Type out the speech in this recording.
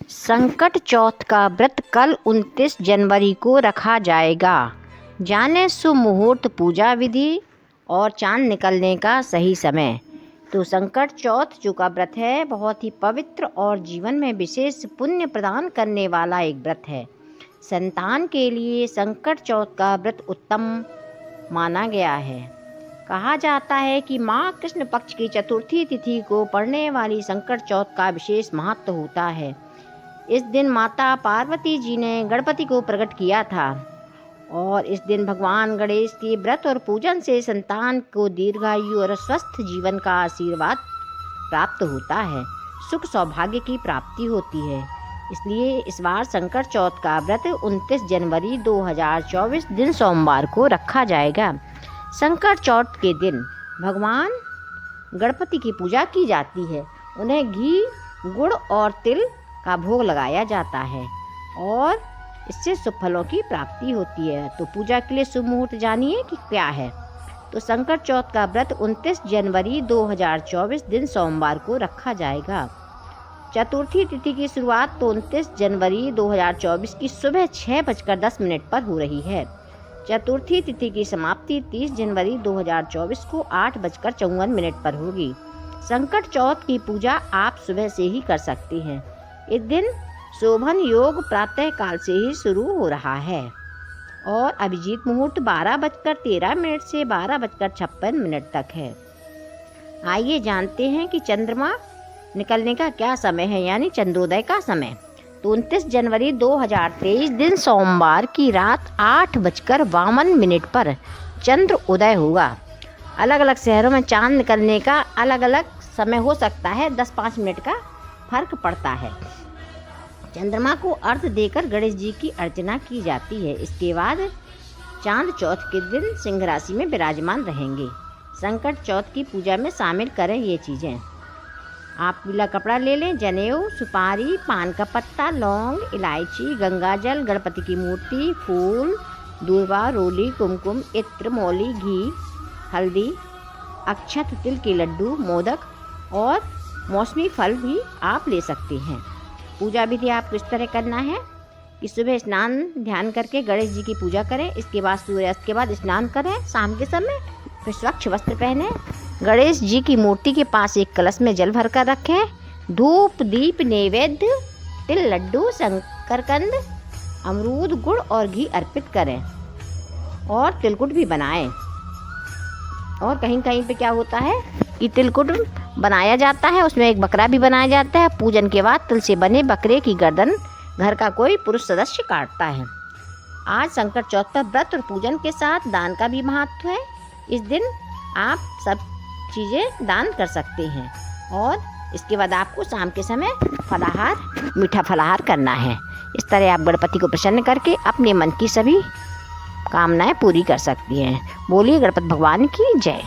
संकट चौथ का व्रत कल 29 जनवरी को रखा जाएगा। जाने शुभ मुहूर्त, पूजा विधि और चांद निकलने का सही समय। तो संकट चौथ जो का व्रत है बहुत ही पवित्र और जीवन में विशेष पुण्य प्रदान करने वाला एक व्रत है। संतान के लिए संकट चौथ का व्रत उत्तम माना गया है। कहा जाता है कि माँ कृष्ण पक्ष की चतुर्थी तिथि को पड़ने वाली संकट चौथ का विशेष महत्व होता है। इस दिन माता पार्वती जी ने गणपति को प्रकट किया था और इस दिन भगवान गणेश के व्रत और पूजन से संतान को दीर्घायु और स्वस्थ जीवन का आशीर्वाद प्राप्त होता है, सुख सौभाग्य की प्राप्ति होती है। इसलिए इस बार संकट चौथ का व्रत 29 जनवरी 2024 दिन सोमवार को रखा जाएगा। संकट चौथ के दिन भगवान गणपति की पूजा की जाती है। उन्हें घी, गुड़ और तिल का भोग लगाया जाता है और इससे शुभ फलों की प्राप्ति होती है। तो पूजा के लिए शुभ मुहूर्त जानिए कि क्या है। तो संकट चौथ का व्रत 29 जनवरी 2024 दिन सोमवार को रखा जाएगा। चतुर्थी तिथि की शुरुआत तो 29 जनवरी 2024 की सुबह 6:10 पर हो रही है। चतुर्थी तिथि की समाप्ति 30 जनवरी 2024 को 8:54 पर होगी। संकट चौथ की पूजा आप सुबह से ही कर सकते हैं। इस दिन शोभन योग प्रातः काल से ही शुरू हो रहा है और अभिजीत मुहूर्त 12:13 से 12:56 तक है। आइए जानते हैं कि चंद्रमा निकलने का क्या समय है, यानी चंद्रोदय का समय। तो 29 जनवरी 2023 दिन सोमवार की रात 8:52 पर चंद्र उदय होगा। अलग अलग शहरों में चांद निकलने का अलग अलग समय हो सकता है, 10-5 मिनट का फर्क पड़ता है। चंद्रमा को अर्घ्य देकर गणेश जी की अर्चना की जाती है। इसके बाद चांद चौथ के दिन सिंह राशि में विराजमान रहेंगे। संकट चौथ की पूजा में शामिल करें ये चीज़ें। आप पीला कपड़ा ले लें, जनेऊ, सुपारी, पान का पत्ता, लौंग, इलायची, गंगाजल, गणपति की मूर्ति, फूल, दूर्वा, रोली, कुमकुम, इत्र, मौली, घी, हल्दी, अक्षत, तिल के लड्डू, मोदक और मौसमी फल भी आप ले सकते हैं। पूजा विधि आपको इस तरह करना है कि सुबह स्नान ध्यान करके गणेश जी की पूजा करें। इसके बाद सूर्यास्त के बाद स्नान करें शाम के समय, फिर स्वच्छ वस्त्र पहने, गणेश जी की मूर्ति के पास एक कलश में जल भर कर रखें। धूप, दीप, नैवेद्य, तिल लड्डू, शंकरकंद, अमरूद, गुड़ और घी अर्पित करें और तिलकुट भी बनाएं। और कहीं कहीं पे क्या होता है कि तिलकुट बनाया जाता है, उसमें एक बकरा भी बनाया जाता है। पूजन के बाद तिल से बने बकरे की गर्दन घर का कोई पुरुष सदस्य काटता है। आज संकट चौथ पर व्रत और पूजन के साथ दान का भी महत्व है। इस दिन आप सब चीज़ें दान कर सकते हैं और इसके बाद आपको शाम के समय फलाहार, मीठा फलाहार करना है। इस तरह आप गणपति को प्रसन्न करके अपने मन की सभी कामनाएं पूरी कर सकती हैं। बोलिए गणपति भगवान की जय।